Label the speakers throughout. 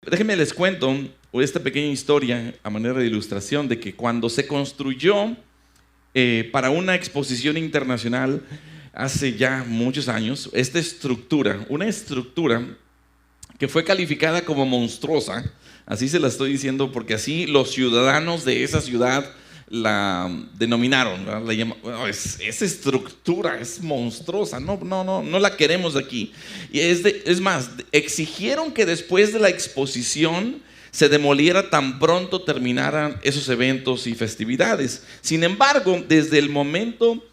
Speaker 1: Déjenme les cuento esta pequeña historia a manera de ilustración de que cuando se construyó para una exposición internacional hace ya muchos años, una estructura que fue calificada como monstruosa, así se la estoy diciendo porque así los ciudadanos de esa ciudad la denominaron, ¿verdad? Esa estructura es monstruosa, no la queremos aquí. Y es más, exigieron que después de la exposición se demoliera tan pronto terminaran esos eventos y festividades. Sin embargo, desde el momento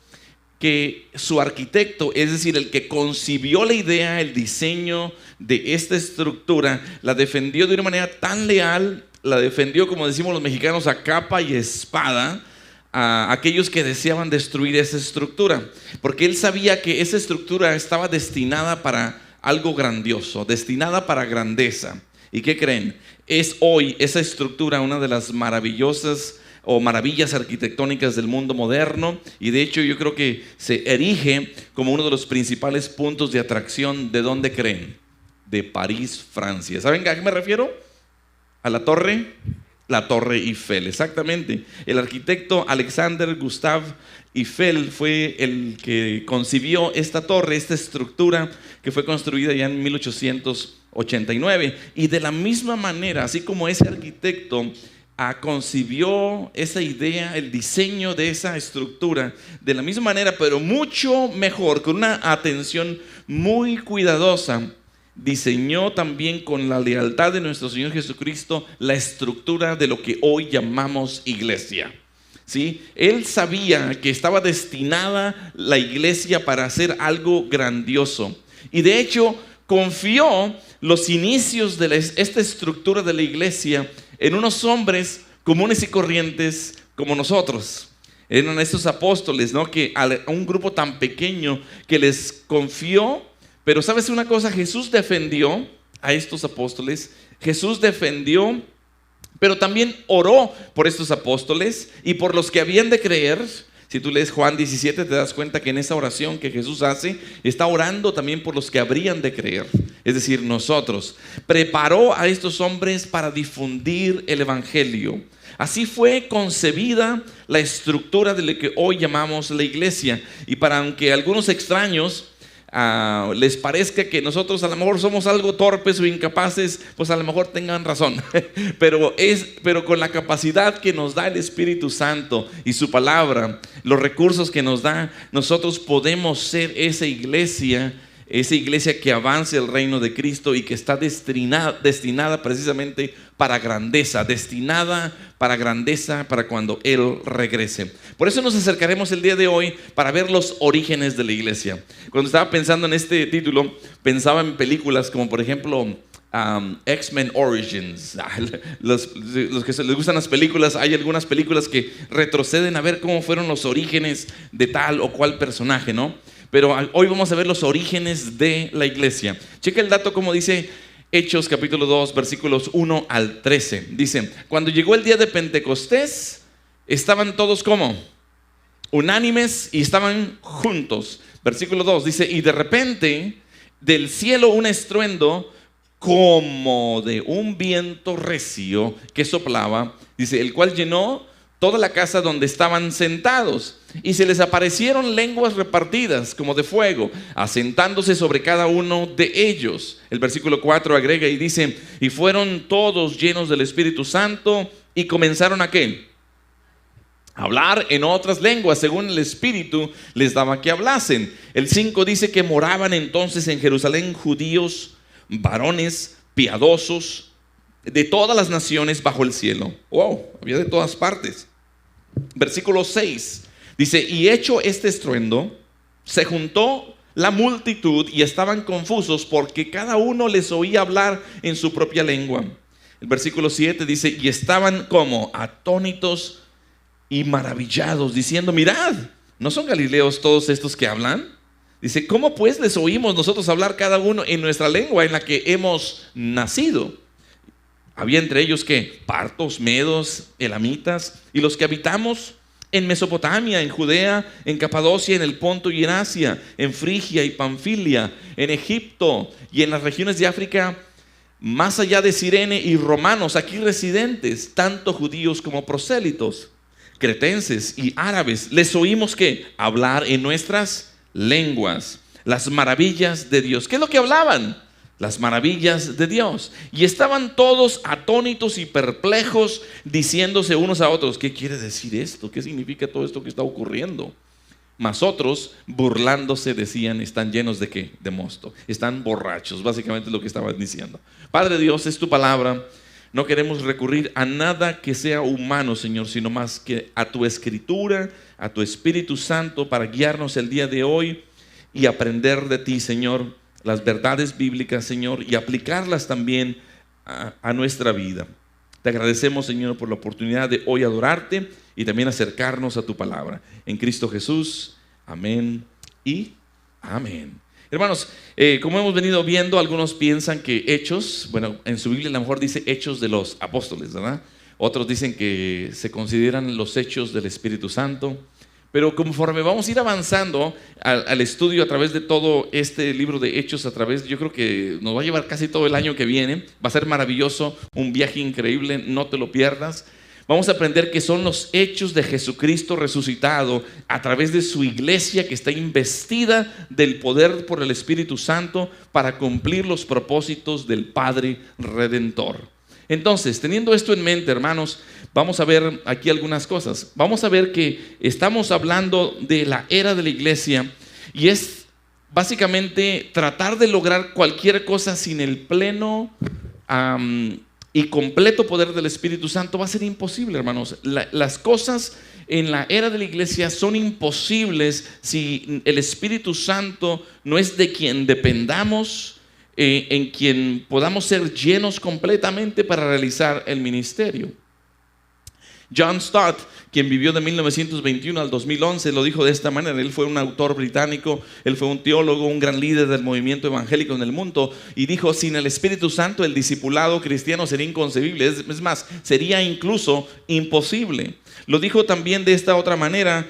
Speaker 1: que su arquitecto, es decir, el que concibió la idea, el diseño de esta estructura, la defendió de una manera tan leal, la defendió, como decimos los mexicanos, a capa y espada, a aquellos que deseaban destruir esa estructura, porque él sabía que esa estructura estaba destinada para algo grandioso, destinada para grandeza. ¿Y qué creen? Es hoy esa estructura una de las maravillosas o maravillas arquitectónicas del mundo moderno, y de hecho yo creo que se erige como uno de los principales puntos de atracción. ¿De dónde creen? De París, Francia. ¿Saben a qué me refiero? A la Torre Eiffel, exactamente. El arquitecto Alexander Gustave Eiffel fue el que concibió esta torre, esta estructura que fue construida ya en 1889. Y de la misma manera, así como ese arquitecto concibió esa idea, el diseño de esa estructura, de la misma manera, pero mucho mejor, con una atención muy cuidadosa, diseñó también con la lealtad de nuestro Señor Jesucristo la estructura de lo que hoy llamamos iglesia. ¿Sí? Él sabía que estaba destinada la iglesia para hacer algo grandioso, y de hecho confió los inicios de esta estructura de la iglesia en unos hombres comunes y corrientes como nosotros. Eran estos apóstoles, ¿no? Que a un grupo tan pequeño que les confió. Pero ¿sabes una cosa? Jesús defendió a estos apóstoles, Jesús defendió, pero también oró por estos apóstoles y por los que habían de creer. Si tú lees Juan 17 te das cuenta que en esa oración que Jesús hace, está orando también por los que habrían de creer, es decir, nosotros. Preparó a estos hombres para difundir el evangelio. Así fue concebida la estructura de lo que hoy llamamos la iglesia. Y para aunque algunos extraños les parezca que nosotros a lo mejor somos algo torpes o incapaces, pues a lo mejor tengan razón. pero con la capacidad que nos da el Espíritu Santo y su palabra, los recursos que nos da, nosotros podemos ser esa iglesia que avance el reino de Cristo y que está destinada precisamente para grandeza, destinada para grandeza, para cuando Él regrese. Por eso nos acercaremos el día de hoy para ver los orígenes de la iglesia. Cuando estaba pensando en este título, pensaba en películas como por ejemplo X-Men Origins. Los que les gustan las películas, hay algunas películas que retroceden a ver cómo fueron los orígenes de tal o cual personaje, ¿no? Pero hoy vamos a ver los orígenes de la iglesia. Checa el dato como dice Hechos capítulo 2 versículos 1 al 13. Dice: cuando llegó el día de Pentecostés, estaban todos como unánimes y estaban juntos. Versículo 2 dice: y de repente del cielo un estruendo como de un viento recio que soplaba, dice, el cual llenó toda la casa donde estaban sentados, y se les aparecieron lenguas repartidas como de fuego, asentándose sobre cada uno de ellos. El versículo 4 agrega y dice: y fueron todos llenos del Espíritu Santo y comenzaron ¿a qué? A hablar en otras lenguas, según el Espíritu les daba que hablasen. El 5 dice que moraban entonces en Jerusalén judíos, varones piadosos de todas las naciones bajo el cielo. Wow, había de todas partes. Versículo 6 dice: y hecho este estruendo, se juntó la multitud y estaban confusos porque cada uno les oía hablar en su propia lengua. El versículo 7 dice: y estaban como atónitos y maravillados, diciendo: mirad, ¿no son galileos todos estos que hablan? Dice: ¿cómo pues les oímos nosotros hablar cada uno en nuestra lengua en la que hemos nacido? Había entre ellos que partos, medos, elamitas, y los que habitamos en Mesopotamia, en Judea, en Capadocia, en el Ponto y en Asia, en Frigia y Panfilia, en Egipto y en las regiones de África más allá de Cirene y romanos aquí residentes, tanto judíos como prosélitos, cretenses y árabes, les oímos que hablar en nuestras lenguas las maravillas de Dios. ¿Qué es lo que hablaban? Las maravillas de Dios. Y estaban todos atónitos y perplejos, diciéndose unos a otros: ¿qué quiere decir esto? ¿Qué significa todo esto que está ocurriendo? Mas otros, burlándose, decían: ¿están llenos de qué? De mosto. Están borrachos, básicamente es lo que estaban diciendo. Padre Dios, es tu palabra. No queremos recurrir a nada que sea humano, Señor, sino más que a tu Escritura, a tu Espíritu Santo, para guiarnos el día de hoy y aprender de ti, Señor, las verdades bíblicas, Señor, y aplicarlas también a nuestra vida. Te agradecemos, Señor, por la oportunidad de hoy adorarte y también acercarnos a tu palabra. En Cristo Jesús, amén y amén. Hermanos, como hemos venido viendo, algunos piensan que Hechos, bueno, en su Biblia a lo mejor dice Hechos de los Apóstoles, ¿verdad? Otros dicen que se consideran los Hechos del Espíritu Santo. Pero conforme vamos a ir avanzando al estudio a través de todo este libro de Hechos, yo creo que nos va a llevar casi todo el año que viene. Va a ser maravilloso, un viaje increíble, no te lo pierdas. Vamos a aprender que son los hechos de Jesucristo resucitado a través de su iglesia, que está investida del poder por el Espíritu Santo para cumplir los propósitos del Padre Redentor. Entonces, teniendo esto en mente, hermanos, vamos a ver aquí algunas cosas. Vamos a ver que estamos hablando de la era de la iglesia y es básicamente tratar de lograr cualquier cosa sin el pleno y completo poder del Espíritu Santo. Va a ser imposible, hermanos. Las cosas en la era de la iglesia son imposibles si el Espíritu Santo no es de quien dependamos, en quien podamos ser llenos completamente para realizar el ministerio. John Stott, quien vivió de 1921 al 2011, lo dijo de esta manera. Él fue un autor británico, él fue un teólogo, un gran líder del movimiento evangélico en el mundo, y dijo: sin el Espíritu Santo el discipulado cristiano sería inconcebible, es más, sería incluso imposible. Lo dijo también de esta otra manera,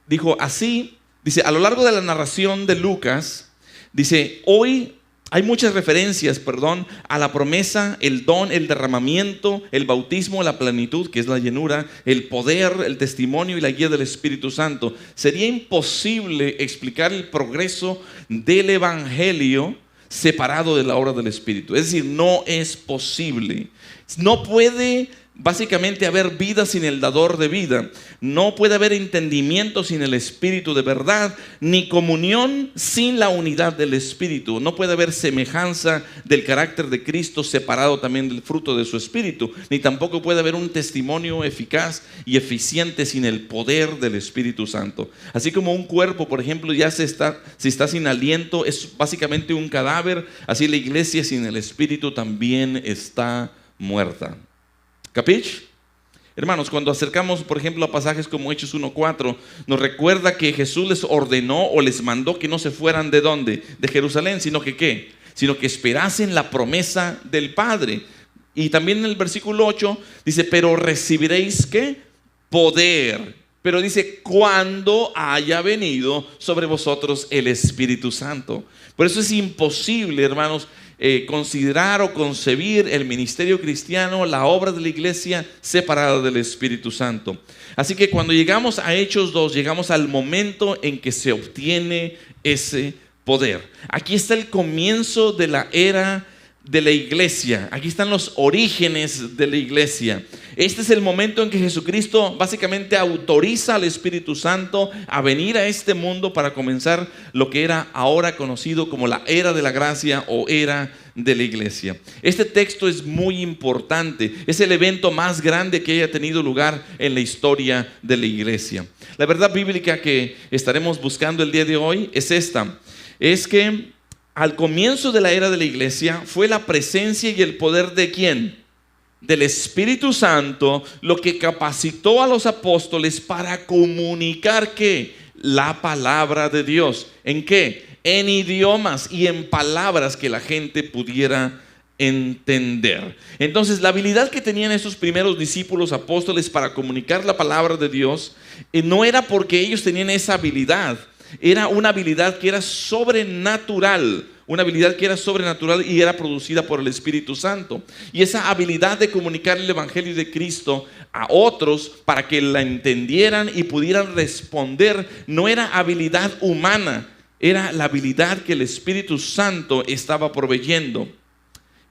Speaker 1: dijo así, dice: a lo largo de la narración de Lucas, dice, hoy hay muchas referencias, a la promesa, el don, el derramamiento, el bautismo, la plenitud, que es la llenura, el poder, el testimonio y la guía del Espíritu Santo. Sería imposible explicar el progreso del Evangelio separado de la obra del Espíritu. Es decir, no es posible. No puede básicamente haber vida sin el dador de vida. No puede haber entendimiento sin el Espíritu de verdad, ni comunión sin la unidad del Espíritu. No puede haber semejanza del carácter de Cristo separado también del fruto de su Espíritu, ni tampoco puede haber un testimonio eficaz y eficiente sin el poder del Espíritu Santo. Así como un cuerpo, por ejemplo, si está sin aliento, es básicamente un cadáver. Así la iglesia sin el Espíritu también está muerta. ¿Capich? Hermanos, cuando acercamos, por ejemplo, a pasajes como Hechos 1:4, nos recuerda que Jesús les ordenó o les mandó que no se fueran ¿de dónde? De Jerusalén, sino que ¿qué? Sino que esperasen la promesa del Padre. Y también en el versículo 8 dice: pero recibiréis ¿qué? Poder. Pero dice: cuando haya venido sobre vosotros el Espíritu Santo. Por eso es imposible, hermanos, considerar o concebir el ministerio cristiano, la obra de la iglesia, separada del Espíritu Santo. Así que cuando llegamos a Hechos 2, llegamos al momento en que se obtiene ese poder. Aquí está el comienzo de la era de la iglesia. Aquí están los orígenes de la iglesia. Este es el momento en que Jesucristo básicamente autoriza al Espíritu Santo a venir a este mundo para comenzar lo que era ahora conocido como la era de la gracia o era de la iglesia. Este texto es muy importante. Es el evento más grande que haya tenido lugar en la historia de la iglesia. La verdad bíblica que estaremos buscando el día de hoy es esta: es que al comienzo de la era de la iglesia fue la presencia y el poder ¿de quién? Del Espíritu Santo, lo que capacitó a los apóstoles para comunicar ¿qué? La palabra de Dios. ¿En qué? En idiomas y en palabras que la gente pudiera entender. Entonces, la habilidad que tenían esos primeros discípulos apóstoles para comunicar la palabra de Dios no era porque ellos tenían esa habilidad. Era una habilidad que era sobrenatural, una habilidad que era sobrenatural y era producida por el Espíritu Santo. Y esa habilidad de comunicar el Evangelio de Cristo a otros para que la entendieran y pudieran responder no era habilidad humana, era la habilidad que el Espíritu Santo estaba proveyendo.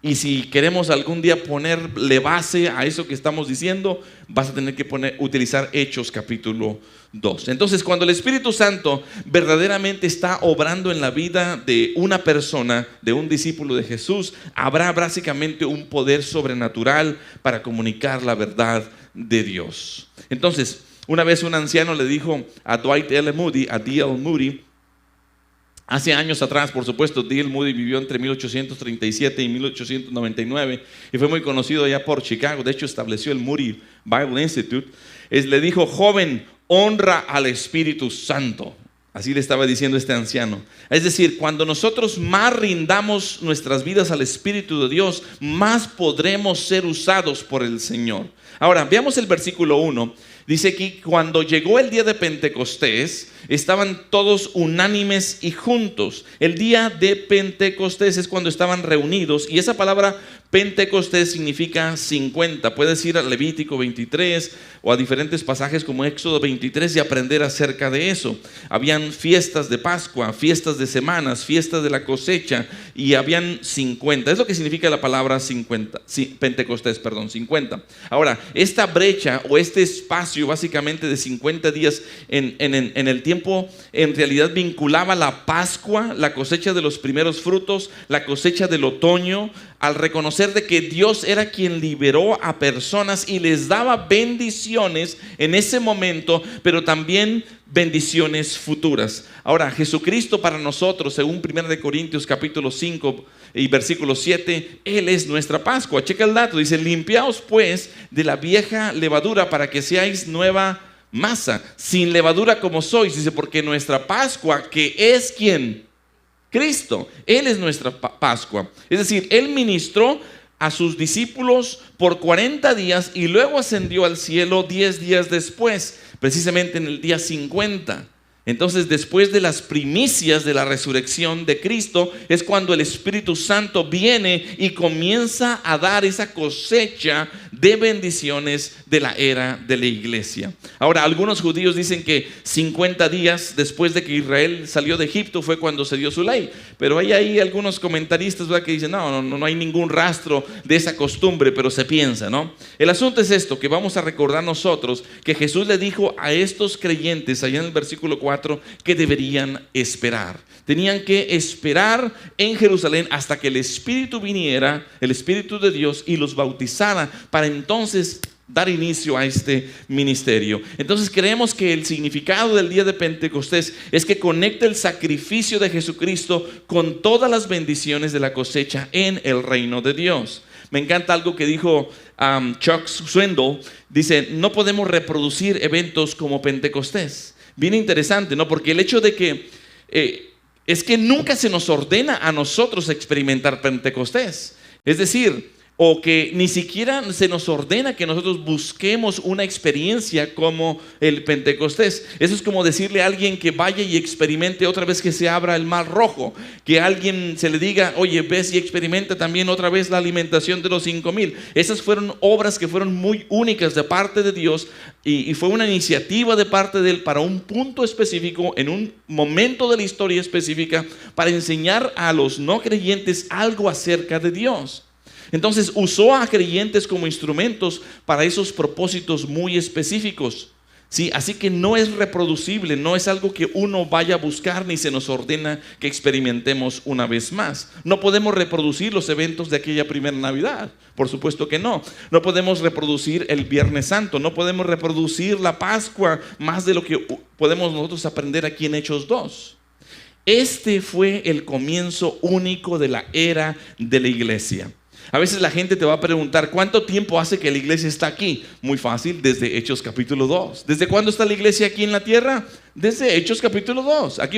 Speaker 1: Y si queremos algún día ponerle base a eso que estamos diciendo, vas a tener que utilizar Hechos capítulo 2. Entonces, cuando el Espíritu Santo verdaderamente está obrando en la vida de una persona, de un discípulo de Jesús, habrá básicamente un poder sobrenatural para comunicar la verdad de Dios. Entonces, una vez un anciano le dijo a Dwight L. Moody, a D.L. Moody, hace años atrás, por supuesto, D.L. Moody vivió entre 1837 y 1899 y fue muy conocido allá por Chicago. De hecho, estableció el Moody Bible Institute. Le dijo: joven, honra al Espíritu Santo. Así le estaba diciendo este anciano. Es decir, cuando nosotros más rindamos nuestras vidas al Espíritu de Dios, más podremos ser usados por el Señor. Ahora, veamos el versículo 1. Dice que cuando llegó el día de Pentecostés, estaban todos unánimes y juntos. El día de Pentecostés es cuando estaban reunidos, y esa palabra Pentecostés significa 50. Puedes ir a Levítico 23 o a diferentes pasajes como Éxodo 23 y aprender acerca de eso. Habían fiestas de Pascua, fiestas de semanas, fiestas de la cosecha, y habían 50. Es lo que significa la palabra 50, Pentecostés, 50. Ahora, esta brecha o este espacio básicamente de 50 días en el tiempo, en realidad vinculaba la Pascua, la cosecha de los primeros frutos, la cosecha del otoño, al reconocer de que Dios era quien liberó a personas y les daba bendiciones en ese momento, pero también bendiciones futuras. Ahora, Jesucristo para nosotros, según 1 Corintios capítulo 5 y versículo 7, Él es nuestra Pascua. Checa el dato, dice: limpiaos pues de la vieja levadura para que seáis nueva masa, sin levadura como sois. Dice: porque nuestra Pascua, que es ¿quién? Cristo. Él es nuestra Pascua. Es decir, Él ministró a sus discípulos por 40 días y luego ascendió al cielo 10 días después, precisamente en el día 50. Entonces, después de las primicias de la resurrección de Cristo, es cuando el Espíritu Santo viene y comienza a dar esa cosecha de bendiciones de la era de la iglesia. Ahora, algunos judíos dicen que 50 días después de que Israel salió de Egipto fue cuando se dio su ley. Pero hay ahí algunos comentaristas, ¿verdad?, que dicen no hay ningún rastro de esa costumbre, pero se piensa, ¿no? El asunto es esto, que vamos a recordar nosotros, que Jesús le dijo a estos creyentes allá en el versículo 4 que deberían esperar. Tenían que esperar en Jerusalén hasta que el Espíritu viniera, el Espíritu de Dios, y los bautizara para entonces dar inicio a este ministerio. Entonces creemos que el significado del día de Pentecostés es que conecta el sacrificio de Jesucristo con todas las bendiciones de la cosecha en el reino de Dios. Me encanta algo que dijo Chuck Swindoll. Dice: no podemos reproducir eventos como Pentecostés. Bien interesante, ¿no? Porque el hecho de que es que nunca se nos ordena a nosotros experimentar Pentecostés. Es decir, o que ni siquiera se nos ordena que nosotros busquemos una experiencia como el Pentecostés. Eso es como decirle a alguien que vaya y experimente otra vez que se abra el mar rojo, que a alguien se le diga: oye, ves y experimenta también otra vez la alimentación de los 5,000. Esas fueron obras que fueron muy únicas de parte de Dios, y fue una iniciativa de parte de Él para un punto específico, en un momento de la historia específica, para enseñar a los no creyentes algo acerca de Dios. Entonces usó a creyentes como instrumentos para esos propósitos muy específicos. ¿Sí? Así que no es reproducible, no es algo que uno vaya a buscar, ni se nos ordena que experimentemos una vez más. No podemos reproducir los eventos de aquella primera Navidad, por supuesto que no. No podemos reproducir el Viernes Santo, no podemos reproducir la Pascua, más de lo que podemos nosotros aprender aquí en Hechos 2. Este fue el comienzo único de la era de la iglesia. A veces la gente te va a preguntar: ¿cuánto tiempo hace que la iglesia está aquí? Muy fácil, desde Hechos capítulo 2. ¿Desde cuándo está la iglesia aquí en la tierra? Desde Hechos capítulo 2. Aquí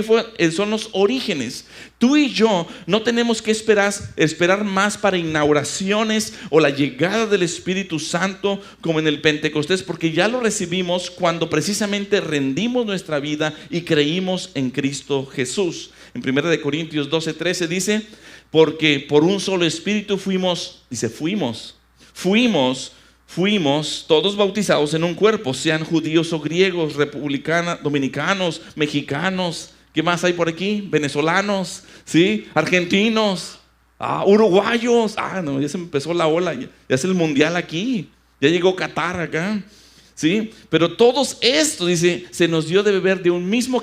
Speaker 1: son los orígenes. Tú y yo no tenemos que esperar más para inauguraciones o la llegada del Espíritu Santo como en el Pentecostés, porque ya lo recibimos cuando precisamente rendimos nuestra vida y creímos en Cristo Jesús. En 1 Corintios 12:13 dice, porque por un solo espíritu fuimos todos bautizados en un cuerpo, sean judíos o griegos, dominicanos, mexicanos, ¿qué más hay por aquí? Venezolanos, ¿sí? Argentinos, uruguayos. No, ya se empezó la ola, ya es el mundial aquí, ya llegó Qatar acá, ¿sí? Pero todos estos, dice, se nos dio de beber de un mismo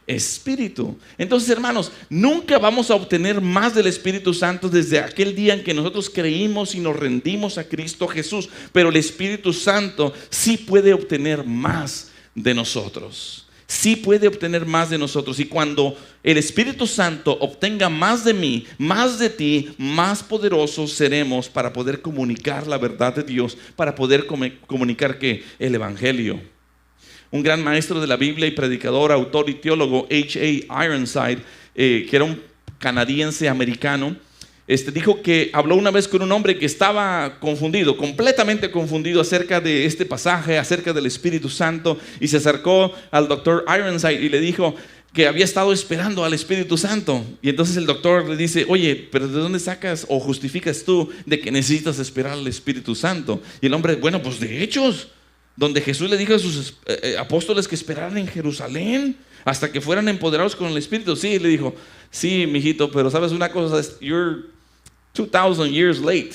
Speaker 1: espíritu. Entonces, hermanos, nunca vamos a obtener más del Espíritu Santo desde aquel día en que nosotros creímos y nos rendimos a Cristo Jesús, pero el Espíritu Santo sí puede obtener más de nosotros. Sí puede obtener más de nosotros. Y cuando el Espíritu Santo obtenga más de mí, más de ti, más poderosos seremos para poder comunicar la verdad de Dios, para poder comunicar ¿qué? El Evangelio. Un gran maestro de la Biblia y predicador, autor y teólogo, H.A. Ironside, que era un canadiense americano, dijo que habló una vez con un hombre que estaba confundido, completamente confundido acerca de este pasaje, acerca del Espíritu Santo, y se acercó al doctor Ironside y le dijo que había estado esperando al Espíritu Santo. Y entonces el doctor le dice, oye, pero ¿de dónde sacas o justificas tú de que necesitas esperar al Espíritu Santo? Y el hombre, bueno, pues de Hechos, donde Jesús le dijo a sus apóstoles que esperaran en Jerusalén hasta que fueran empoderados con el Espíritu. Sí, le dijo, sí, mijito, pero sabes una cosa, you're 2000 years late.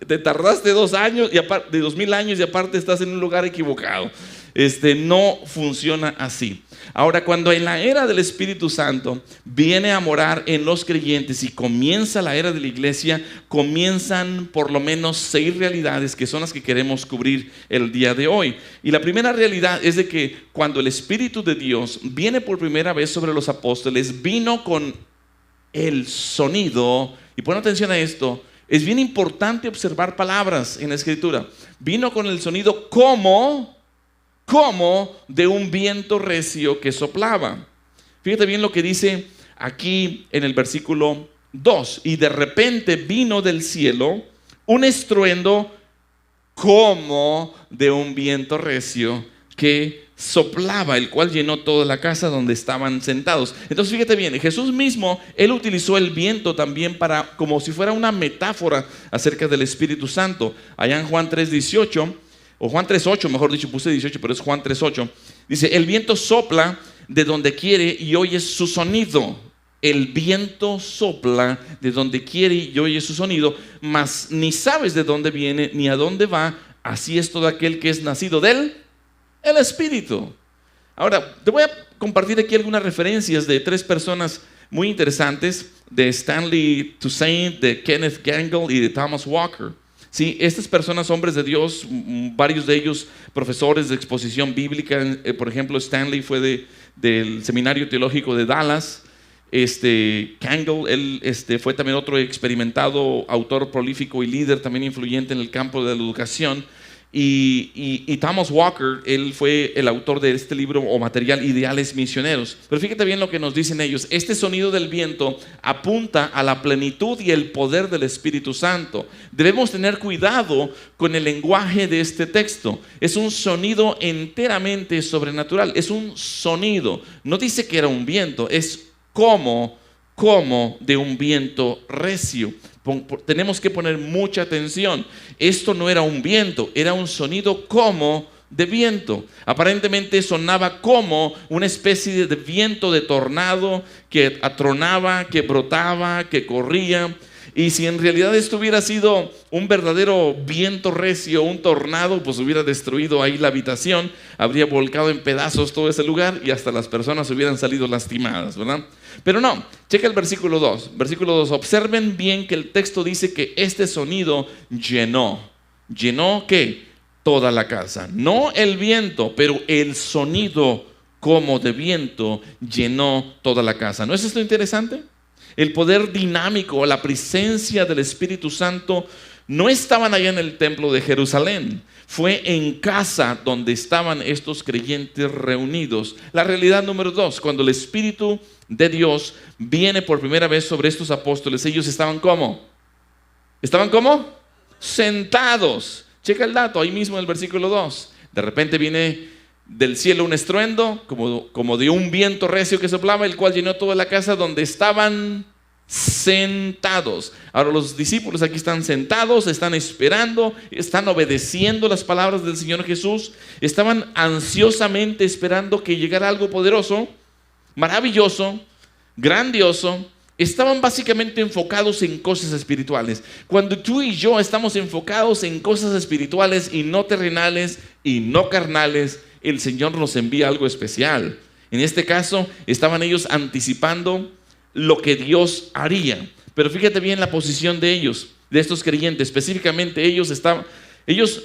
Speaker 1: Te tardaste 2 años, de 2000 años, y aparte estás en un lugar equivocado. No funciona así. Ahora, cuando en la era del Espíritu Santo viene a morar en los creyentes y comienza la era de la iglesia, comienzan por lo menos 6 realidades que son las que queremos cubrir el día de hoy. Y la primera realidad es de que cuando el Espíritu de Dios viene por primera vez sobre los apóstoles, vino con el sonido, y pon atención a esto, es bien importante observar palabras en la Escritura. Vino con el sonido como de un viento recio que soplaba. Fíjate bien lo que dice aquí en el versículo 2. Y de repente vino del cielo un estruendo como de un viento recio que soplaba, el cual llenó toda la casa donde estaban sentados. Entonces fíjate bien, Jesús mismo, Él utilizó el viento también para, como si fuera una metáfora acerca del Espíritu Santo. Allá en Juan 3:18, o Juan 3:8, mejor dicho, puse 18, pero es Juan 3:8. Dice, el viento sopla de donde quiere y oyes su sonido. El viento sopla de donde quiere y oyes su sonido, mas ni sabes de dónde viene ni a dónde va. Así es todo aquel que es nacido del Espíritu. Ahora, te voy a compartir aquí algunas referencias de 3 personas muy interesantes, de Stanley Toussaint, de Kenneth Gangle y de Thomas Walker. Sí, estas personas, hombres de Dios, varios de ellos profesores de exposición bíblica. Por ejemplo, Stanley fue del Seminario Teológico de Dallas. Gangle, él fue también otro experimentado autor prolífico y líder también influyente en el campo de la educación. Y Thomas Walker, él fue el autor de este libro o material, Ideales Misioneros. Pero fíjate bien lo que nos dicen ellos. Este sonido del viento apunta a la plenitud y el poder del Espíritu Santo. Debemos tener cuidado con el lenguaje de este texto. Es un sonido enteramente sobrenatural. Es un sonido. No dice que era un viento, es como de un viento recio. Tenemos que poner mucha atención. Esto no era un viento, era un sonido como de viento. Aparentemente sonaba como una especie de viento de tornado que atronaba, que brotaba, que corría. Y si en realidad esto hubiera sido un verdadero viento recio, un tornado, pues hubiera destruido ahí la habitación, habría volcado en pedazos todo ese lugar y hasta las personas hubieran salido lastimadas, ¿verdad? Pero no, checa el versículo 2. Versículo 2, observen bien que el texto dice que este sonido llenó. ¿Llenó qué? Toda la casa. No el viento, pero el sonido como de viento llenó toda la casa. ¿No es esto interesante? El poder dinámico, la presencia del Espíritu Santo no estaban allá en el templo de Jerusalén. Fue en casa donde estaban estos creyentes reunidos. La realidad número 2, cuando el Espíritu de Dios viene por primera vez sobre estos apóstoles, ellos estaban ¿cómo? ¿Estaban cómo? Sentados. Checa el dato, ahí mismo en el versículo 2. De repente viene del cielo un estruendo, como de un viento recio que soplaba, el cual llenó toda la casa donde estaban sentados. Ahora los discípulos aquí están sentados, están esperando, están obedeciendo las palabras del Señor Jesús, estaban ansiosamente esperando que llegara algo poderoso, maravilloso, grandioso. Estaban básicamente enfocados en cosas espirituales. Cuando tú y yo estamos enfocados en cosas espirituales y no terrenales y no carnales, el Señor nos envía algo especial. En este caso, estaban ellos anticipando lo que Dios haría. Pero fíjate bien la posición de ellos, de estos creyentes. Específicamente ellos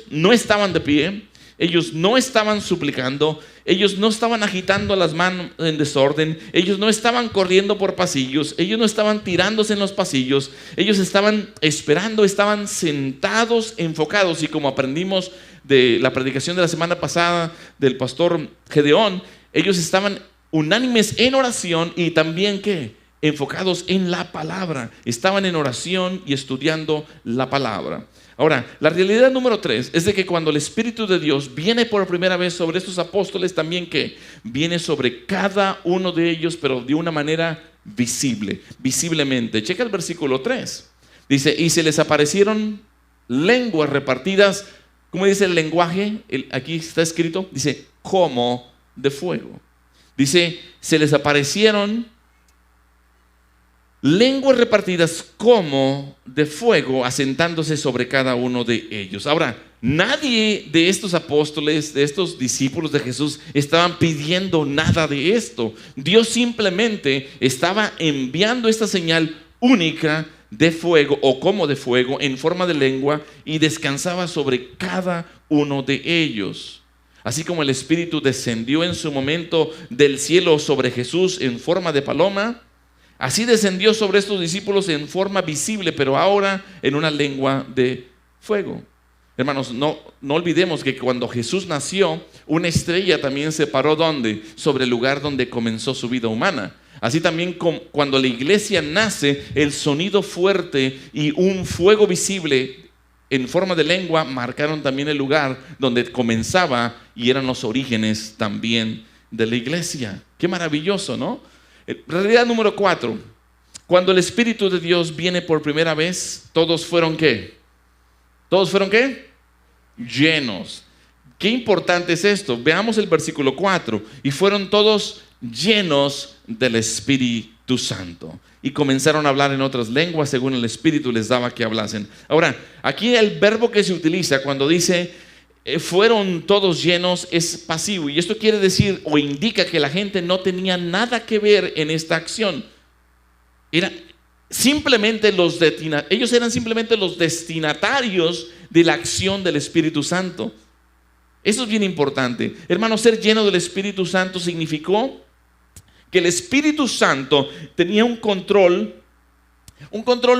Speaker 1: no estaban de pie, ellos no estaban suplicando, ellos no estaban agitando las manos en desorden, ellos no estaban corriendo por pasillos, ellos no estaban tirándose en los pasillos, ellos estaban esperando, estaban sentados, enfocados. Y como aprendimos de la predicación de la semana pasada del pastor Gedeón, ellos estaban unánimes en oración y también ¿qué? Enfocados en la palabra. Estaban en oración y estudiando la palabra. Ahora, la realidad número 3 es de que cuando el Espíritu de Dios viene por primera vez sobre estos apóstoles, también que viene sobre cada uno de ellos, pero de una manera visible, visiblemente. Checa el versículo 3. Dice, y se les aparecieron lenguas repartidas. ¿Cómo dice el lenguaje? Aquí está escrito, dice, como de fuego. Dice, se les aparecieron lenguas repartidas como de fuego, asentándose sobre cada uno de ellos. Ahora, nadie de estos apóstoles, de estos discípulos de Jesús, estaban pidiendo nada de esto. Dios simplemente estaba enviando esta señal única de fuego o como de fuego en forma de lengua y descansaba sobre cada uno de ellos. Así como el Espíritu descendió en su momento del cielo sobre Jesús en forma de paloma, así descendió sobre estos discípulos en forma visible, pero ahora en una lengua de fuego. Hermanos, no olvidemos que cuando Jesús nació, una estrella también se paró ¿dónde? Sobre el lugar donde comenzó su vida humana. Así también cuando la iglesia nace, el sonido fuerte y un fuego visible en forma de lengua marcaron también el lugar donde comenzaba y eran los orígenes también de la iglesia. Qué maravilloso, ¿no? Realidad número 4. Cuando el Espíritu de Dios viene por primera vez, todos fueron ¿qué? ¿Todos fueron qué? Llenos. Qué importante es esto. Veamos el versículo 4. Y fueron todos llenos del Espíritu Santo. Y comenzaron a hablar en otras lenguas según el Espíritu les daba que hablasen. Ahora, aquí el verbo que se utiliza cuando dice fueron todos llenos es pasivo. Y esto quiere decir o indica que la gente no tenía nada que ver en esta acción. Ellos eran simplemente los destinatarios de la acción del Espíritu Santo. Eso es bien importante. Hermanos, ser lleno del Espíritu Santo significó que el Espíritu Santo tenía un control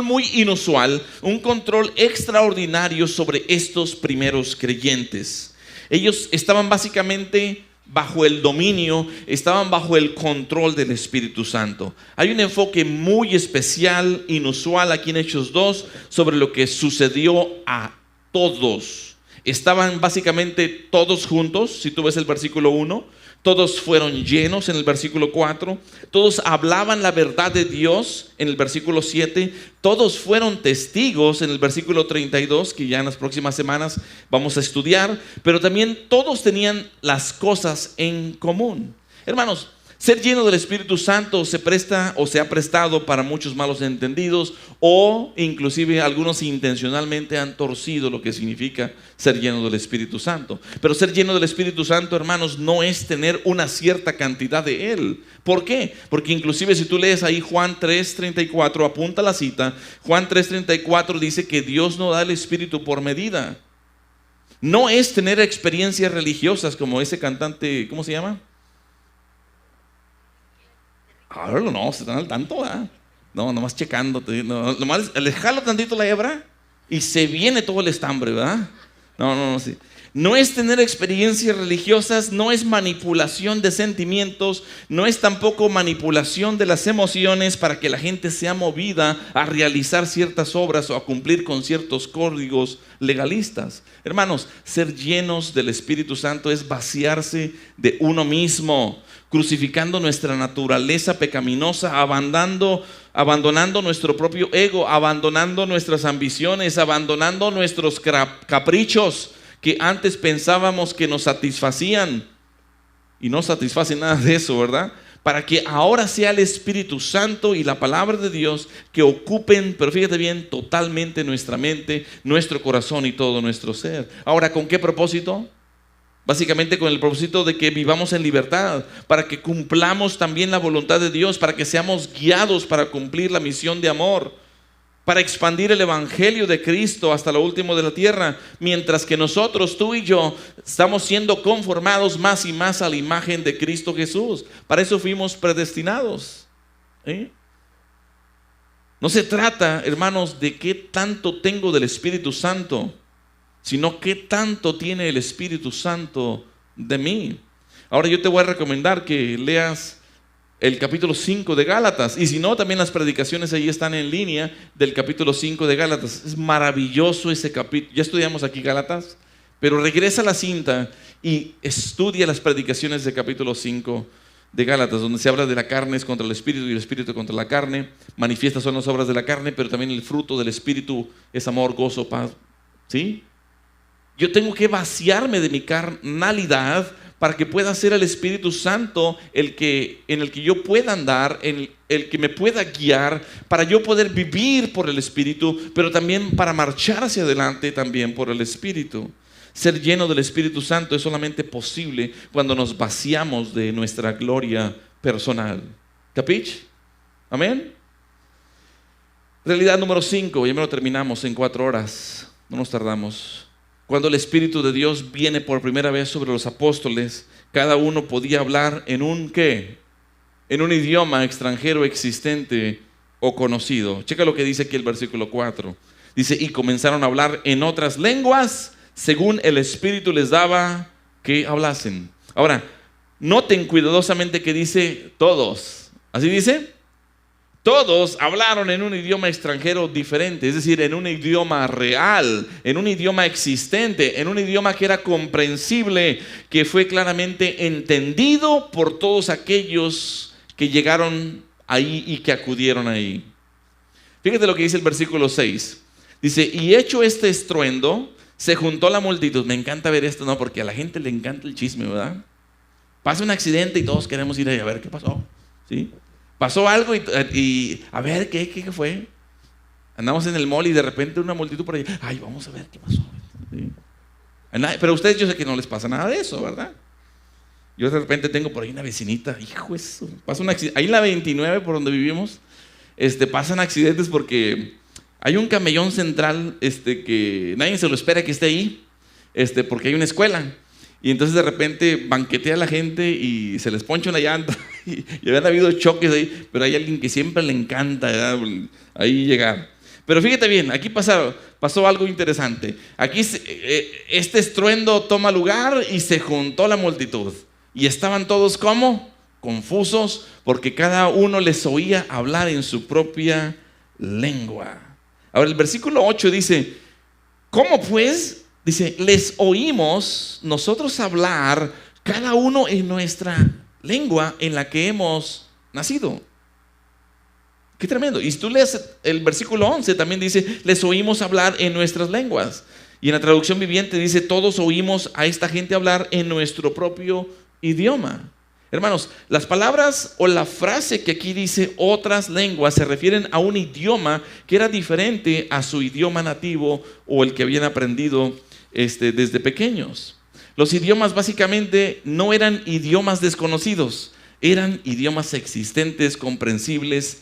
Speaker 1: muy inusual, un control extraordinario sobre estos primeros creyentes. Ellos estaban básicamente bajo el dominio, estaban bajo el control del Espíritu Santo. Hay un enfoque muy especial, inusual aquí en Hechos 2 sobre lo que sucedió a todos. Estaban básicamente todos juntos, si tú ves el versículo 1. Todos fueron llenos en el versículo 4. Todos hablaban la verdad de Dios en el versículo 7. Todos fueron testigos en el versículo 32, que ya en las próximas semanas vamos a estudiar. Pero también todos tenían las cosas en común. Hermanos, ser lleno del Espíritu Santo se presta o se ha prestado para muchos malos entendidos, o inclusive algunos intencionalmente han torcido lo que significa ser lleno del Espíritu Santo. Pero ser lleno del Espíritu Santo, hermanos, no es tener una cierta cantidad de Él. ¿Por qué? Porque inclusive si tú lees ahí Juan 3:34, apunta la cita. Juan 3:34 dice que Dios no da el Espíritu por medida. No es tener experiencias religiosas como ese cantante, ¿cómo se llama? Ahora no, se están al tanto, ¿verdad? No, nomás checándote, nomás le jalo tantito la hebra y se viene todo el estambre, ¿verdad? No, sí. No es tener experiencias religiosas, no es manipulación de sentimientos, no es tampoco manipulación de las emociones para que la gente sea movida a realizar ciertas obras o a cumplir con ciertos códigos legalistas. Hermanos, ser llenos del Espíritu Santo es vaciarse de uno mismo, crucificando nuestra naturaleza pecaminosa, abandonando nuestro propio ego, abandonando nuestras ambiciones, abandonando nuestros caprichos que antes pensábamos que nos satisfacían y no satisfacen nada de eso, ¿verdad? Para que ahora sea el Espíritu Santo y la palabra de Dios que ocupen, pero fíjate bien, totalmente nuestra mente, nuestro corazón y todo nuestro ser. Ahora, ¿con qué propósito? Básicamente con el propósito de que vivamos en libertad, para que cumplamos también la voluntad de Dios, para que seamos guiados para cumplir la misión de amor, para expandir el evangelio de Cristo hasta lo último de la tierra, mientras que nosotros, tú y yo, estamos siendo conformados más y más a la imagen de Cristo Jesús. Para eso fuimos predestinados. No se trata, hermanos, de qué tanto tengo del Espíritu Santo, sino qué tanto tiene el Espíritu Santo de mí. Ahora yo te voy a recomendar que leas el capítulo 5 de Gálatas, y si no, también las predicaciones ahí están en línea del capítulo 5 de Gálatas. Es maravilloso ese capítulo. Ya estudiamos aquí Gálatas, pero regresa a la cinta y estudia las predicaciones del capítulo 5 de Gálatas, donde se habla de la carne es contra el espíritu y el espíritu contra la carne. Manifiestas son las obras de la carne, pero también el fruto del espíritu es amor, gozo, paz. ¿Sí? Yo tengo que vaciarme de mi carnalidad para que pueda ser el Espíritu Santo en el que yo pueda andar, en el que me pueda guiar, para yo poder vivir por el Espíritu, pero también para marchar hacia adelante también por el Espíritu. Ser lleno del Espíritu Santo es solamente posible cuando nos vaciamos de nuestra gloria personal. ¿Capich? ¿Amén? Realidad número 5, ya me lo terminamos en 4 horas, no nos tardamos. Cuando el Espíritu de Dios viene por primera vez sobre los apóstoles, cada uno podía hablar en un ¿qué? En un idioma extranjero existente o conocido. Checa lo que dice aquí el versículo 4. Dice, y comenzaron a hablar en otras lenguas, según el Espíritu les daba que hablasen. Ahora, noten cuidadosamente que dice todos. ¿Así dice? Todos hablaron en un idioma extranjero diferente, es decir, en un idioma real, en un idioma existente, en un idioma que era comprensible, que fue claramente entendido por todos aquellos que llegaron ahí y que acudieron ahí. Fíjate lo que dice el versículo 6. Dice, y hecho este estruendo, se juntó la multitud. Me encanta ver esto, ¿no? Porque a la gente le encanta el chisme, ¿verdad? Pasa un accidente y todos queremos ir ahí a ver qué pasó, ¿sí? Pasó algo y a ver, ¿qué fue? Andamos en el mall y de repente una multitud por ahí. Ay, vamos a ver qué pasó. ¿Sí? Pero a ustedes yo sé que no les pasa nada de eso, ¿verdad? Yo de repente tengo por ahí una vecinita. Hijo, eso. Pasa un accidente. Ahí en la 29, por donde vivimos, pasan accidentes porque hay un camellón central que nadie se lo espera que esté ahí, porque hay una escuela. Y entonces de repente banquetea a la gente y se les poncha una llanta y habían habido choques ahí, pero hay alguien que siempre le encanta, ¿verdad? Ahí llegar. Pero fíjate bien, aquí pasó algo interesante. Aquí este estruendo toma lugar y se juntó la multitud. Y estaban todos ¿cómo? Confusos, porque cada uno les oía hablar en su propia lengua. Ahora el versículo 8 dice, ¿cómo pues? Dice, les oímos nosotros hablar cada uno en nuestra lengua en la que hemos nacido. Qué tremendo. Y si tú lees el versículo 11 también dice, les oímos hablar en nuestras lenguas. Y en la traducción viviente dice, todos oímos a esta gente hablar en nuestro propio idioma. Hermanos, las palabras o la frase que aquí dice otras lenguas se refieren a un idioma que era diferente a su idioma nativo o el que habían aprendido desde pequeños. Los idiomas básicamente no eran idiomas desconocidos, eran idiomas existentes, comprensibles,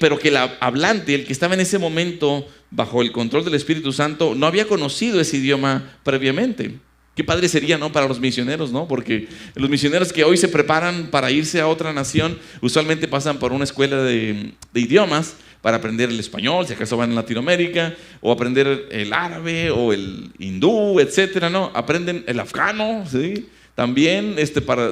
Speaker 1: pero que el hablante, el que estaba en ese momento bajo el control del Espíritu Santo, no había conocido ese idioma previamente. Qué padre sería, ¿no? Para los misioneros, ¿no? Porque los misioneros que hoy se preparan para irse a otra nación, usualmente pasan por una escuela de idiomas para aprender el español, si acaso van a Latinoamérica, o aprender el árabe o el hindú, etcétera, ¿no? Aprenden el afgano, ¿sí? También,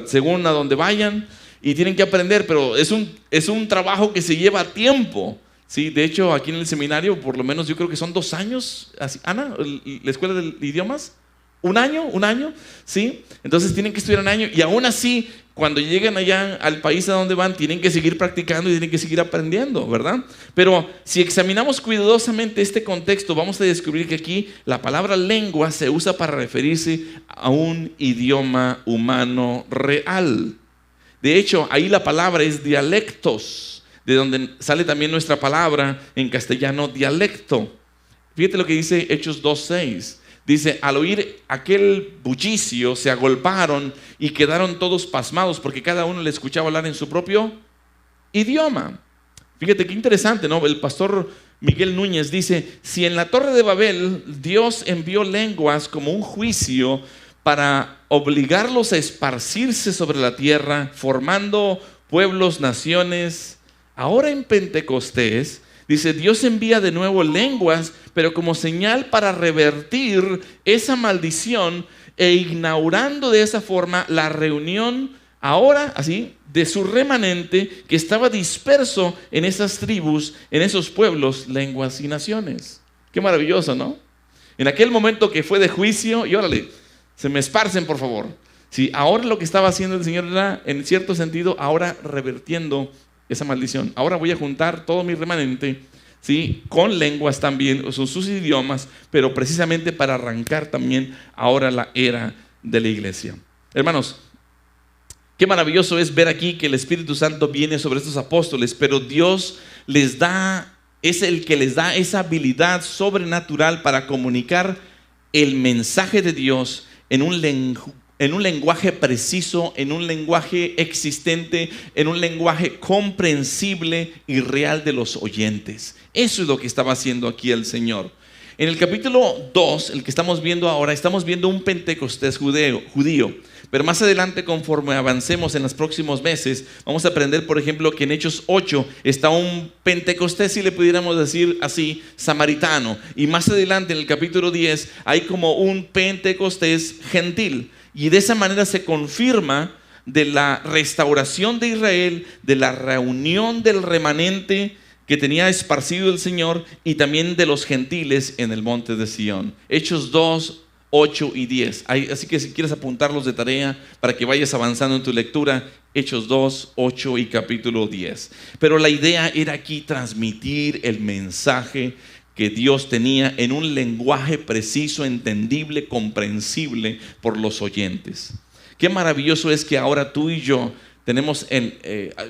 Speaker 1: según a donde vayan, y tienen que aprender, pero es un trabajo que se lleva tiempo. Sí, de hecho, aquí en el seminario, por lo menos yo creo que son 2 años, así, Ana, la escuela de idiomas, un año, ¿sí? Entonces tienen que estudiar un año y aún así, cuando llegan allá al país a donde van, tienen que seguir practicando y tienen que seguir aprendiendo, ¿verdad? Pero si examinamos cuidadosamente este contexto, vamos a descubrir que aquí la palabra lengua se usa para referirse a un idioma humano real. De hecho, ahí la palabra es dialectos, de donde sale también nuestra palabra en castellano dialecto. Fíjate lo que dice Hechos 2:6. Dice, al oír aquel bullicio se agolparon y quedaron todos pasmados porque cada uno le escuchaba hablar en su propio idioma. Fíjate qué interesante, ¿no? El pastor Miguel Núñez dice, si en la Torre de Babel Dios envió lenguas como un juicio para obligarlos a esparcirse sobre la tierra, formando pueblos, naciones, ahora en Pentecostés, dice, Dios envía de nuevo lenguas, pero como señal para revertir esa maldición e inaugurando de esa forma la reunión ahora, así, de su remanente que estaba disperso en esas tribus, en esos pueblos, lenguas y naciones. Qué maravilloso, ¿no? En aquel momento que fue de juicio, y órale, se me esparcen por favor. Sí, ahora lo que estaba haciendo el Señor era, en cierto sentido, ahora revertiendo esa maldición. Ahora voy a juntar todo mi remanente, ¿sí? Con lenguas también, son sus idiomas, pero precisamente para arrancar también ahora la era de la iglesia. Hermanos, qué maravilloso es ver aquí que el Espíritu Santo viene sobre estos apóstoles, pero Dios es el que les da esa habilidad sobrenatural para comunicar el mensaje de Dios en un lenguaje preciso, en un lenguaje existente, en un lenguaje comprensible y real de los oyentes. Eso es lo que estaba haciendo aquí el Señor. En el capítulo 2, el que estamos viendo ahora, estamos viendo un Pentecostés judío. Pero más adelante, conforme avancemos en los próximos meses, vamos a aprender, por ejemplo, que en Hechos 8 está un Pentecostés, si le pudiéramos decir así, samaritano. Y más adelante, en el capítulo 10, hay como un Pentecostés gentil. Y de esa manera se confirma de la restauración de Israel, de la reunión del remanente que tenía esparcido el Señor y también de los gentiles en el monte de Sión. Hechos 2, 8 y 10. Así que si quieres apuntarlos de tarea para que vayas avanzando en tu lectura, Hechos 2, 8 y capítulo 10. Pero la idea era aquí transmitir el mensaje que Dios tenía en un lenguaje preciso, entendible, comprensible por los oyentes. Qué maravilloso es que ahora tú y yo tenemos,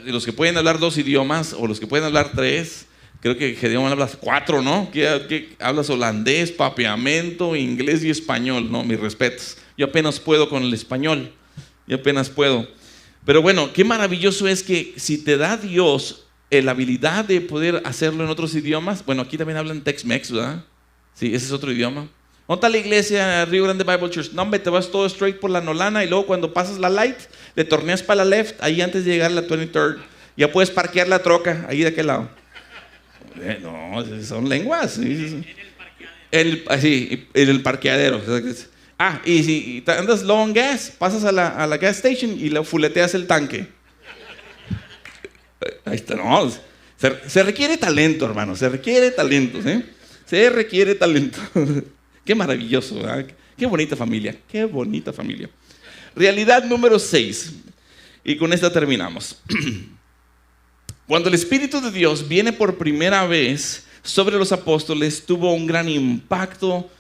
Speaker 1: los que pueden hablar 2 idiomas o los que pueden hablar 3, creo que Gedeón habla 4, ¿no? Que hablas holandés, papiamento, inglés y español, ¿no? Mis respetos. Yo apenas puedo con el español, Pero bueno, qué maravilloso es que si te da Dios la habilidad de poder hacerlo en otros idiomas, bueno, aquí también hablan Tex-Mex, ¿verdad? Sí, ese es otro idioma. ¿Dónde está la iglesia Río Grande Bible Church? No, hombre, te vas todo straight por la Nolana y luego cuando pasas la light, le torneas para la left, ahí antes de llegar a la 23rd, ya puedes parquear la troca, ahí de aquel lado. No, son lenguas. Sí. En el parqueadero. Y si andas low on gas, pasas a la gas station y le fuleteas el tanque. Ahí está, no. Se requiere talento, hermano, se requiere talento, ¿sí? Se requiere talento. Qué maravilloso, ¿verdad? Qué bonita familia, qué bonita familia. Realidad número 6, y con esta terminamos. Cuando el Espíritu de Dios viene por primera vez sobre los apóstoles, tuvo un gran impacto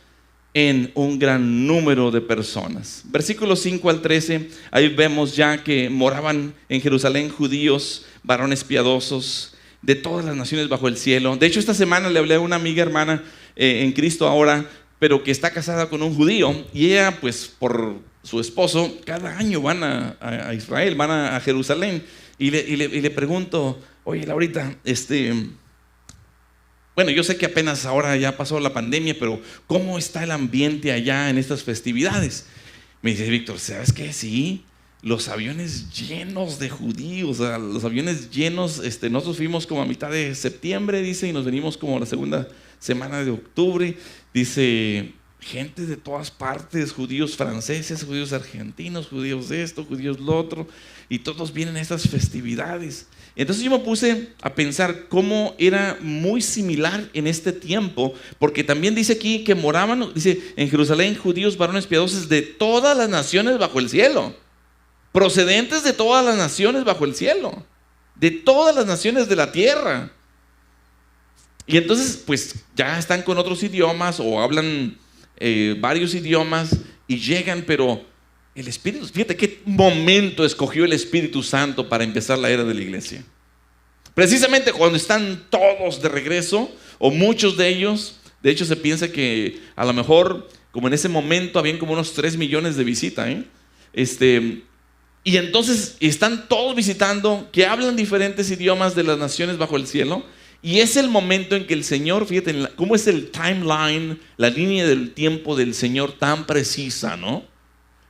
Speaker 1: en un gran número de personas. Versículos 5 al 13, ahí vemos ya que moraban en Jerusalén judíos, varones piadosos, de todas las naciones bajo el cielo. De hecho, esta semana le hablé a una amiga hermana en Cristo ahora, pero que está casada con un judío, y ella, pues, por su esposo, cada año van a Israel, van a Jerusalén, y le pregunto, oye, Laurita, bueno, yo sé que apenas ahora ya pasó la pandemia, pero ¿cómo está el ambiente allá en estas festividades? Me dice, Víctor, ¿sabes qué? Sí, los aviones llenos de judíos, o sea, los aviones llenos. Nosotros fuimos como a mitad de septiembre, dice, y nos venimos como la segunda semana de octubre. Dice, gente de todas partes, judíos franceses, judíos argentinos, judíos de esto, judíos lo otro, y todos vienen a estas festividades. Entonces yo me puse a pensar cómo era muy similar en este tiempo, porque también dice aquí que moraban, dice, en Jerusalén judíos, varones piadosos de todas las naciones bajo el cielo, procedentes de todas las naciones bajo el cielo, de todas las naciones de la tierra. Y entonces pues ya están con otros idiomas o hablan varios idiomas y llegan, pero el Espíritu, fíjate qué momento escogió el Espíritu Santo para empezar la era de la iglesia. Precisamente cuando están todos de regreso, o muchos de ellos. De hecho se piensa que a lo mejor como en ese momento habían como unos 3 millones de visitas, y entonces están todos visitando, que hablan diferentes idiomas de las naciones bajo el cielo. Y es el momento en que el Señor, fíjate cómo es el timeline, la línea del tiempo del Señor tan precisa, ¿no?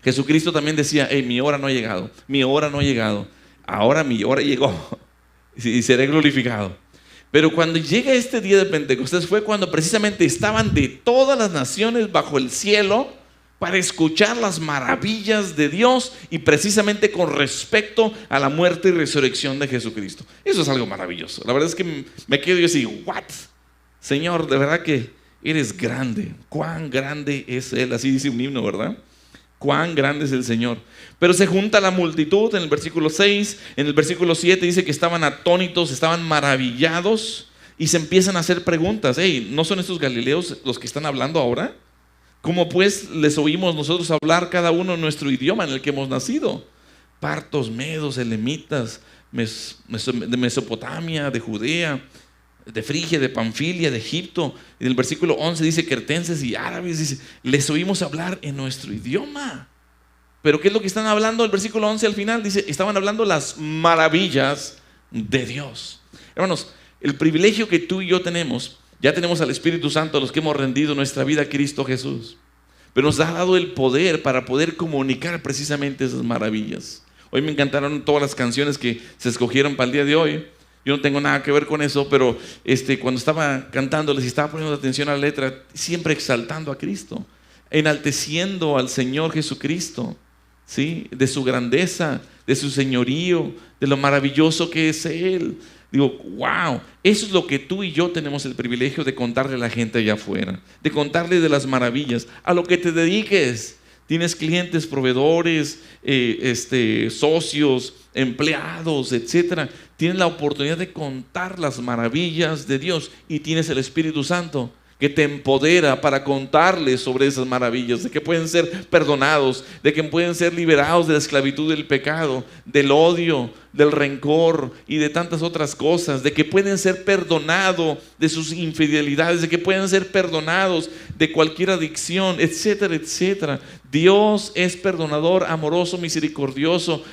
Speaker 1: Jesucristo también decía, mi hora no ha llegado, mi hora no ha llegado. Ahora mi hora llegó y seré glorificado. Pero cuando llega este día de Pentecostés fue cuando precisamente estaban de todas las naciones bajo el cielo para escuchar las maravillas de Dios, y precisamente con respecto a la muerte y resurrección de Jesucristo. Eso es algo maravilloso. La verdad es que me quedo yo así, ¿what? Señor, de verdad que eres grande. Cuán grande es Él. Así dice un himno, ¿verdad? Cuán grande es el Señor. Pero se junta la multitud en el versículo 6. En el versículo 7 dice que estaban atónitos, estaban maravillados, y se empiezan a hacer preguntas. ¿No son estos galileos los que están hablando ahora? ¿Cómo pues les oímos nosotros hablar cada uno en nuestro idioma en el que hemos nacido? Partos, medos, elamitas, de Mesopotamia, de Judea, de Frigia, de Panfilia, de Egipto. Y en el versículo 11 dice cretenses y árabes, dice, les oímos hablar en nuestro idioma. Pero ¿qué es lo que están hablando? El versículo 11 al final dice, estaban hablando las maravillas de Dios. Hermanos, el privilegio que tú y yo tenemos, ya tenemos al Espíritu Santo, los que hemos rendido nuestra vida a Cristo Jesús, pero nos ha dado el poder para poder comunicar precisamente esas maravillas. Hoy me encantaron todas las canciones que se escogieron para el día de hoy. Yo no tengo nada que ver con eso, pero cuando estaba cantándoles y estaba poniendo atención a la letra, siempre exaltando a Cristo, enalteciendo al Señor Jesucristo, ¿sí? De su grandeza, de su señorío, de lo maravilloso que es Él. Digo, wow, eso es lo que tú y yo tenemos el privilegio de contarle a la gente allá afuera, de contarle de las maravillas, a lo que te dediques. Tienes clientes, proveedores, socios, empleados, etcétera. Tienes la oportunidad de contar las maravillas de Dios, y tienes el Espíritu Santo que te empodera para contarles sobre esas maravillas, de que pueden ser perdonados, de que pueden ser liberados de la esclavitud del pecado, del odio, del rencor y de tantas otras cosas, de que pueden ser perdonados de sus infidelidades, de que pueden ser perdonados de cualquier adicción, etcétera, etcétera. Dios es perdonador, amoroso, misericordioso,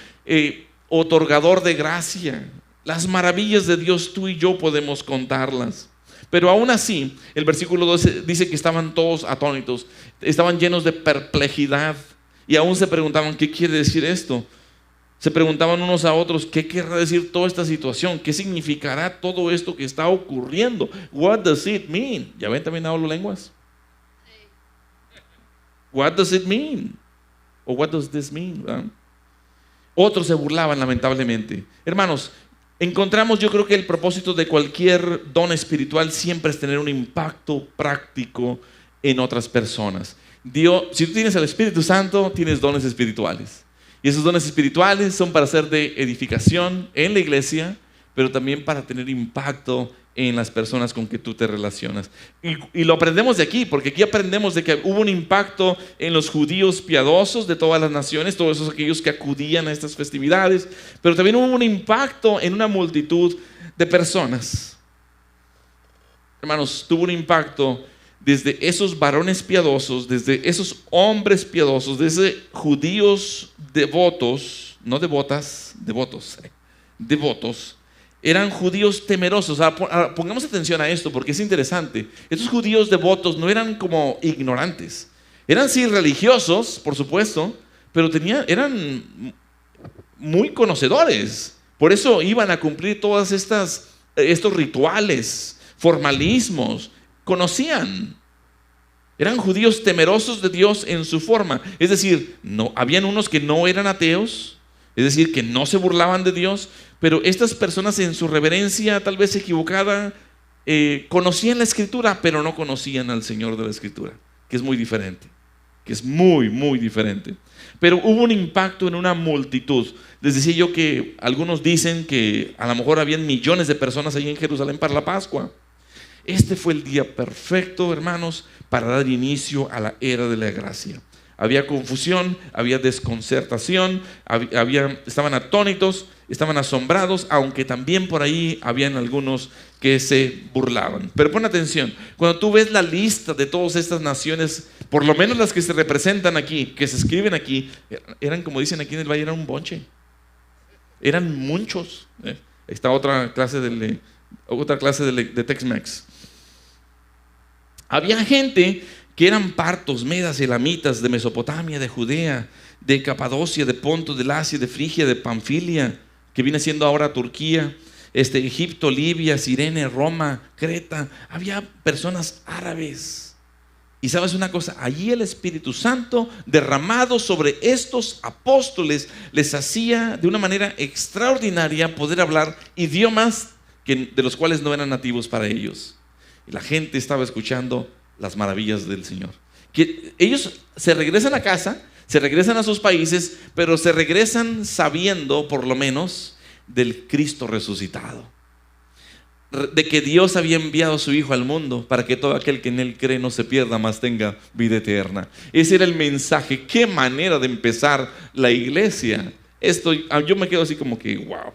Speaker 1: otorgador de gracia. Las maravillas de Dios tú y yo podemos contarlas. Pero aún así, el versículo 12 dice que estaban todos atónitos, estaban llenos de perplejidad, y aún se preguntaban, ¿qué quiere decir esto? Se preguntaban unos a otros, ¿qué querrá decir toda esta situación? ¿Qué significará todo esto que está ocurriendo? What does it mean? ¿Ya ven, también hablo lenguas? What does it mean? O what does this mean? ¿Verdad? Otros se burlaban, lamentablemente. Hermanos, encontramos, yo creo que el propósito de cualquier don espiritual siempre es tener un impacto práctico en otras personas. Dios, si tú tienes al Espíritu Santo, tienes dones espirituales. Y esos dones espirituales son para ser de edificación en la iglesia, pero también para tener impacto en las personas con que tú te relacionas. Y lo aprendemos de aquí, porque aquí aprendemos de que hubo un impacto en los judíos piadosos de todas las naciones, todos esos aquellos que acudían a estas festividades, pero también hubo un impacto en una multitud de personas. Hermanos, tuvo un impacto desde esos varones piadosos, desde esos hombres piadosos, desde judíos devotos, no devotas, devotos, eran judíos temerosos. Pongamos atención a esto porque es interesante. Estos judíos devotos no eran como ignorantes. Eran sí religiosos, por supuesto, pero muy conocedores. Por eso iban a cumplir todas estos rituales, formalismos. Conocían. Eran judíos temerosos de Dios en su forma. Es decir, no, habían unos que no eran ateos, es decir, que no se burlaban de Dios, pero estas personas en su reverencia tal vez equivocada, conocían la Escritura, pero no conocían al Señor de la Escritura, que es muy diferente, que es muy, muy diferente. Pero hubo un impacto en una multitud. Les decía yo que algunos dicen que a lo mejor habían millones de personas allí en Jerusalén para la Pascua. Este fue el día perfecto, hermanos, para dar inicio a la era de la gracia. Había confusión, había desconcertación, estaban atónitos, estaban asombrados, aunque también por ahí habían algunos que se burlaban. Pero pon atención, cuando tú ves la lista de todas estas naciones, por lo menos las que se representan aquí, que se escriben aquí, eran, como dicen aquí en el Valle, eran un bonche. Eran muchos. Esta otra clase de Tex-Mex. Había gente que eran partos, medas, elamitas, de Mesopotamia, de Judea, de Capadocia, de Ponto, del Asia, de Frigia, de Panfilia, que viene siendo ahora Turquía, Egipto, Libia, Cirene, Roma, Creta. Había personas árabes. Y sabes una cosa, allí el Espíritu Santo derramado sobre estos apóstoles les hacía de una manera extraordinaria poder hablar idiomas de los cuales no eran nativos para ellos. Y la gente estaba escuchando las maravillas del Señor. Que ellos se regresan a casa, se regresan a sus países, pero se regresan sabiendo por lo menos del Cristo resucitado, de que Dios había enviado a su Hijo al mundo para que todo aquel que en Él cree no se pierda, mas tenga vida eterna. Ese era el mensaje. Qué manera de empezar la iglesia. Yo me quedo así como que wow.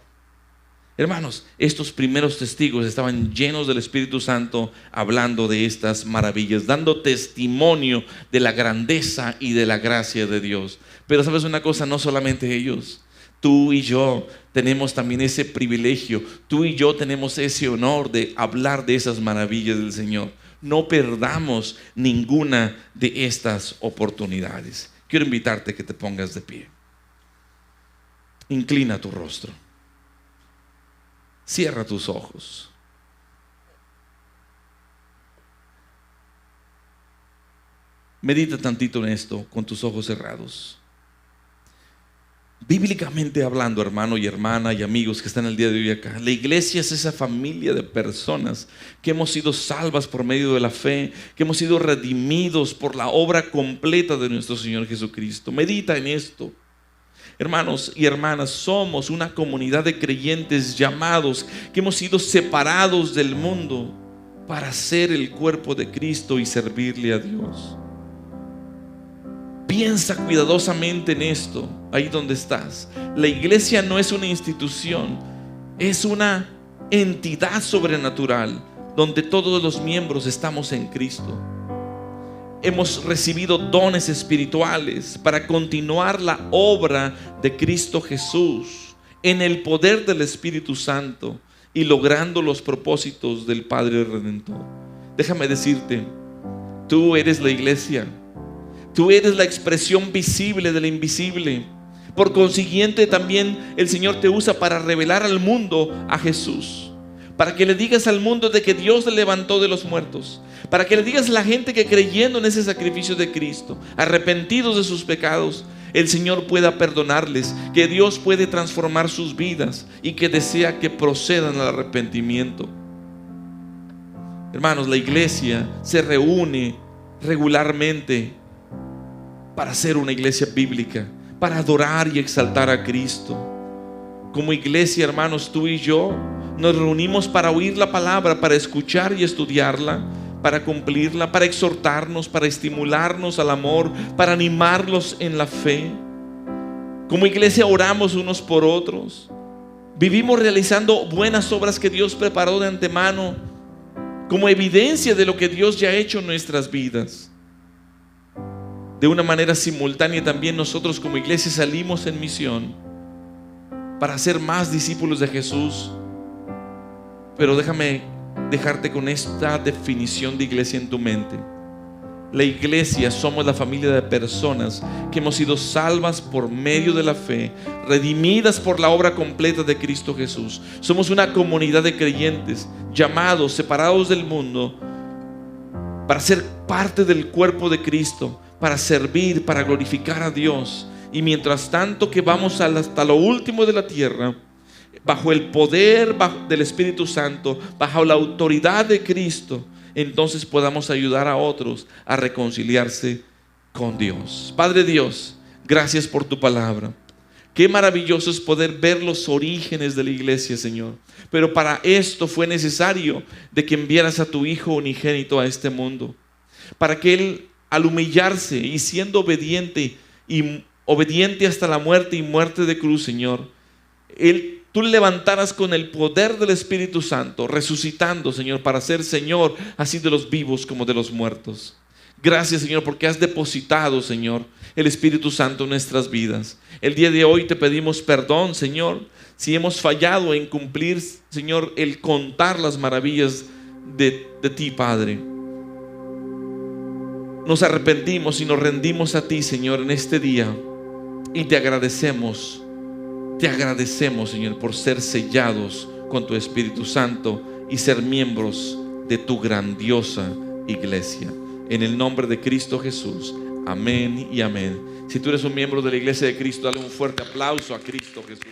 Speaker 1: Hermanos, estos primeros testigos estaban llenos del Espíritu Santo, hablando de estas maravillas, dando testimonio de la grandeza y de la gracia de Dios. Pero sabes una cosa, no solamente ellos. Tú y yo tenemos también ese privilegio. Tú y yo tenemos ese honor de hablar de esas maravillas del Señor. No perdamos ninguna de estas oportunidades. Quiero invitarte a que te pongas de pie. Inclina tu rostro. Cierra tus ojos. Medita tantito en esto con tus ojos cerrados. Bíblicamente hablando, hermano y hermana y amigos que están el día de hoy acá, la iglesia es esa familia de personas que hemos sido salvas por medio de la fe, que hemos sido redimidos por la obra completa de nuestro Señor Jesucristo. Medita en esto. Hermanos y hermanas, somos una comunidad de creyentes llamados, que hemos sido separados del mundo para ser el cuerpo de Cristo y servirle a Dios. Piensa cuidadosamente en esto, ahí donde estás. La iglesia no es una institución, es una entidad sobrenatural donde todos los miembros estamos en Cristo. Hemos recibido dones espirituales para continuar la obra de Cristo Jesús en el poder del Espíritu Santo y logrando los propósitos del Padre Redentor. Déjame decirte, tú eres la iglesia. Tú eres la expresión visible del invisible. Por consiguiente, también el Señor te usa para revelar al mundo a Jesús. Para que le digas al mundo de que Dios le levantó de los muertos. Para que le digas a la gente que creyendo en ese sacrificio de Cristo, arrepentidos de sus pecados, el Señor pueda perdonarles, que Dios puede transformar sus vidas y que desea que procedan al arrepentimiento. Hermanos, la iglesia se reúne regularmente para ser una iglesia bíblica, para adorar y exaltar a Cristo. Como iglesia, hermanos, tú y yo nos reunimos para oír la palabra, para escuchar y estudiarla, para cumplirla, para exhortarnos, para estimularnos al amor, para animarlos en la fe. Como iglesia oramos unos por otros. Vivimos realizando buenas obras que Dios preparó de antemano como evidencia de lo que Dios ya ha hecho en nuestras vidas. De una manera simultánea también nosotros como iglesia salimos en misión para ser más discípulos de Jesús. Pero déjame dejarte con esta definición de iglesia en tu mente. La iglesia somos la familia de personas que hemos sido salvas por medio de la fe, redimidas por la obra completa de Cristo Jesús. Somos una comunidad de creyentes llamados, separados del mundo, para ser parte del cuerpo de Cristo, para servir, para glorificar a Dios. Y mientras tanto que vamos hasta lo último de la tierra, bajo el poder del Espíritu Santo, bajo la autoridad de Cristo, entonces podamos ayudar a otros a reconciliarse con Dios. Padre Dios, gracias por tu palabra. Qué maravilloso es poder ver los orígenes de la iglesia, Señor. Pero para esto fue necesario de que enviaras a tu Hijo unigénito a este mundo, para que Él, al humillarse y siendo obediente hasta la muerte y muerte de cruz, Señor, tú le levantaras con el poder del Espíritu Santo, resucitando, Señor, para ser Señor así de los vivos como de los muertos. Gracias, Señor, porque has depositado, Señor, el Espíritu Santo en nuestras vidas. El día de hoy te pedimos perdón, Señor, si hemos fallado en cumplir, Señor, el contar las maravillas de ti, Padre. Nos arrepentimos y nos rendimos a ti, Señor, en este día, y te agradecemos, Señor, por ser sellados con tu Espíritu Santo y ser miembros de tu grandiosa iglesia. En el nombre de Cristo Jesús, amén y amén. Si tú eres un miembro de la iglesia de Cristo, dale un fuerte aplauso a Cristo Jesús.